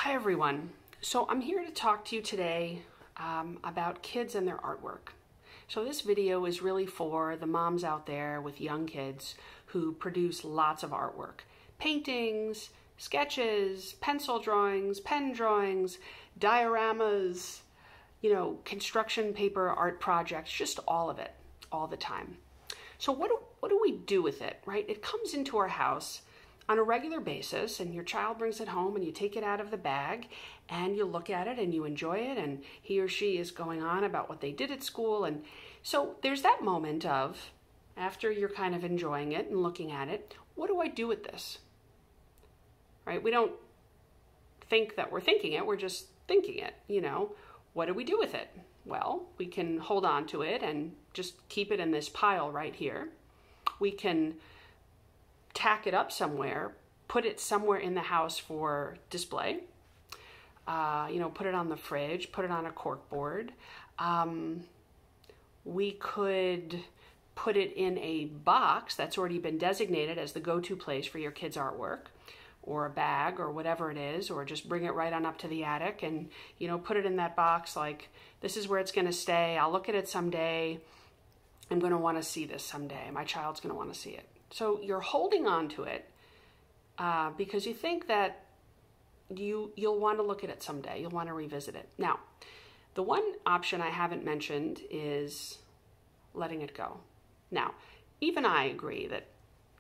Hi everyone. So I'm here to talk to you today about kids and their artwork. So this video is really for the moms out there with young kids who produce lots of artwork. Paintings, sketches, pencil drawings, pen drawings, dioramas, construction paper art projects, just all of it, all the time. So what do we do with it, right? It comes into our house on a regular basis, and your child brings it home and you take it out of the bag and you look at it and you enjoy it, and he or she is going on about what they did at school. And so there's that moment of, after you're kind of enjoying it and looking at it, what do I do with this? Right? We don't think that we're thinking it, we're just thinking it, What do we do with it? Well, we can hold on to it and just keep it in this pile right here. We can tack it up somewhere, put it somewhere in the house for display, put it on the fridge, put it on a cork board. We could put it in a box that's already been designated as the go-to place for your kids' artwork, or a bag, or whatever it is, or just bring it right on up to the attic and, put it in that box like, this is where it's going to stay. I'll look at it someday. I'm going to want to see this someday. My child's going to want to see it. So you're holding on to it because you think that you'll want to look at it someday. You'll want to revisit it. Now, the one option I haven't mentioned is letting it go. Now, even I agree that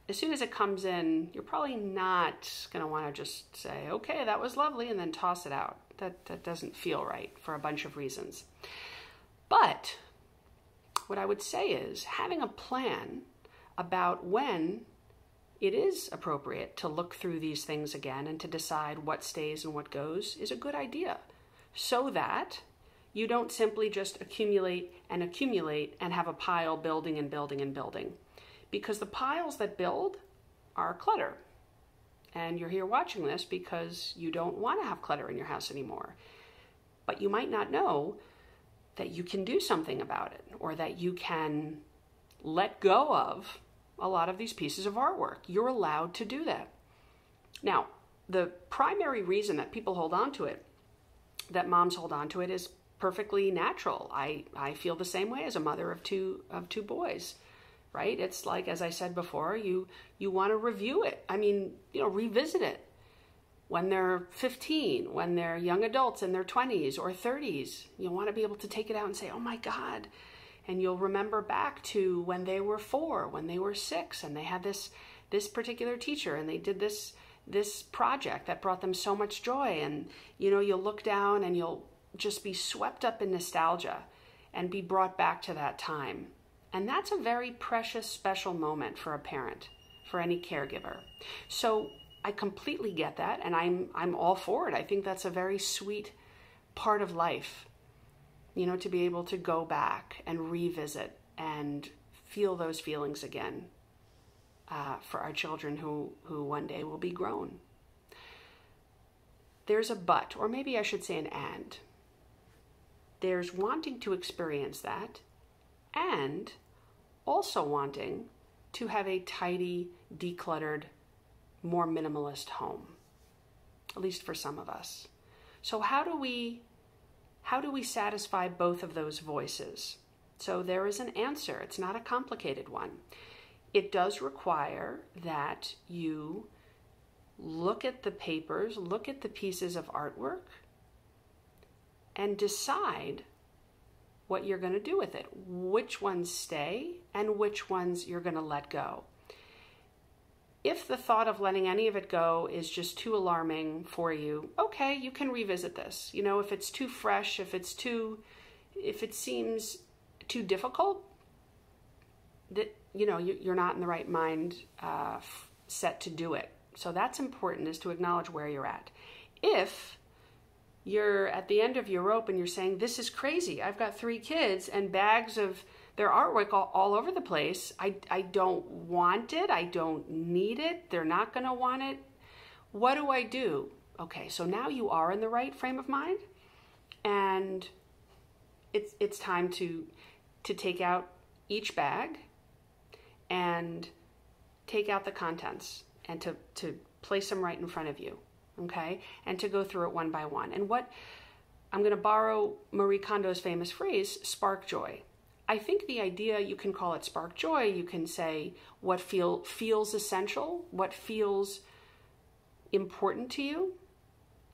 as soon as it comes in, you're probably not going to want to just say, okay, that was lovely, and then toss it out. That doesn't feel right for a bunch of reasons. But what I would say is having a plan about when it is appropriate to look through these things again and to decide what stays and what goes is a good idea, so that you don't simply just accumulate and have a pile building and building and building. Because the piles that build are clutter. And you're here watching this because you don't want to have clutter in your house anymore. But you might not know that you can do something about it, or that you can let go of a lot of these pieces of artwork. You're allowed to do that. Now, the primary reason that people hold on to it, that moms hold on to it, is perfectly natural. I feel the same way as a mother of two boys, right? It's like, as I said before, you want to review it. Revisit it when they're 15, when they're young adults in their 20s or 30s. You want to be able to take it out and say, oh my God. And you'll remember back to when they were 4, when they were 6, and they had this particular teacher, and they did this project that brought them so much joy. And you'll look down and you'll just be swept up in nostalgia and be brought back to that time. And that's a very precious, special moment for a parent, for any caregiver. So I completely get that, and I'm all for it. I think that's a very sweet part of life. To be able to go back and revisit and feel those feelings again for our children who one day will be grown. There's a but, or maybe I should say an and. There's wanting to experience that, and also wanting to have a tidy, decluttered, more minimalist home, at least for some of us. So how do we satisfy both of those voices? So there is an answer. It's not a complicated one. It does require that you look at the papers, look at the pieces of artwork, and decide what you're going to do with it, which ones stay and which ones you're going to let go. If the thought of letting any of it go is just too alarming for you, okay, you can revisit this. If it's too fresh, if it seems too difficult, that you're not in the right mind set to do it. So that's important, is to acknowledge where you're at. If you're at the end of your rope and you're saying, this is crazy, I've got 3 kids and bags of their artwork all over the place. I don't want it. I don't need it. They're not going to want it. What do I do? Okay, so now you are in the right frame of mind, and it's time to take out each bag and take out the contents and to place them right in front of you. okay? And to go through it one by one. And what, I'm going to borrow Marie Kondo's famous phrase, spark joy. I think the idea, you can call it spark joy, you can say what feels essential, what feels important to you,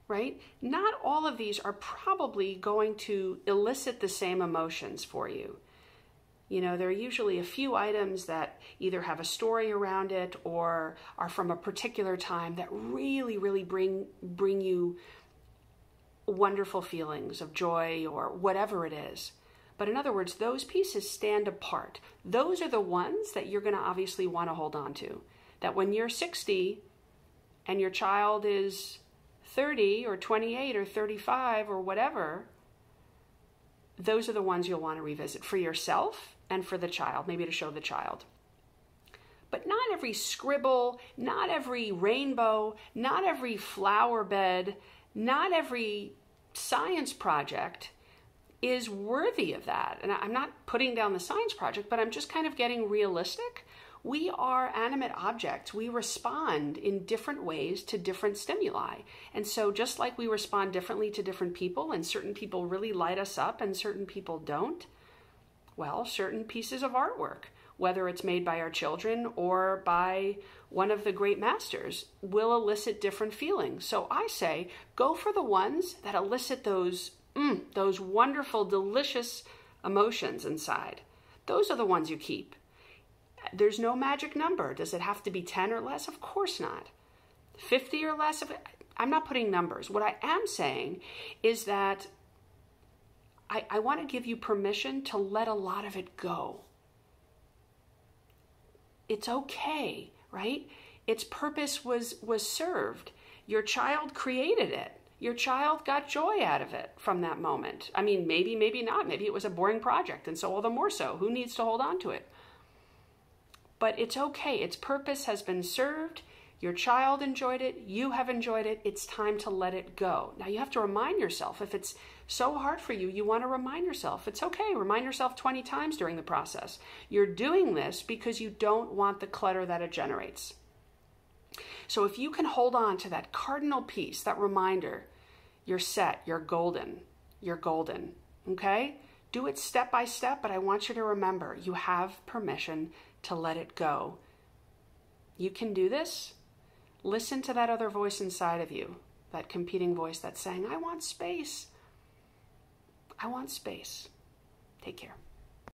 right? Not all of these are probably going to elicit the same emotions for you. You know, there are usually a few items that either have a story around it or are from a particular time that really, really bring you wonderful feelings of joy or whatever it is. But in other words, those pieces stand apart. Those are the ones that you're going to obviously want to hold on to. That when you're 60 and your child is 30 or 28 or 35 or whatever, those are the ones you'll want to revisit for yourself and for the child, maybe to show the child. But not every scribble, not every rainbow, not every flower bed, not every science project is worthy of that. And I'm not putting down the science project, but I'm just kind of getting realistic. We are animate objects. We respond in different ways to different stimuli. And so just like we respond differently to different people, and certain people really light us up and certain people don't, well, certain pieces of artwork, whether it's made by our children or by one of the great masters, will elicit different feelings. So I say, go for the ones that elicit those wonderful, delicious emotions inside. Those are the ones you keep. There's no magic number. Does it have to be 10 or less? Of course not. 50 or less? I'm not putting numbers. What I am saying is that I want to give you permission to let a lot of it go. It's okay, right? Its purpose was served. Your child created it. Your child got joy out of it from that moment. I mean, maybe not. Maybe it was a boring project, and so all the more so. Who needs to hold on to it? But it's okay. Its purpose has been served. Your child enjoyed it. You have enjoyed it. It's time to let it go. Now, you have to remind yourself. If it's so hard for you, you want to remind yourself. It's okay. Remind yourself 20 times during the process. You're doing this because you don't want the clutter that it generates. So if you can hold on to that cardinal piece, that reminder, you're set, you're golden, okay? Do it step by step, but I want you to remember, you have permission to let it go. You can do this. Listen to that other voice inside of you, that competing voice that's saying, I want space. I want space. Take care.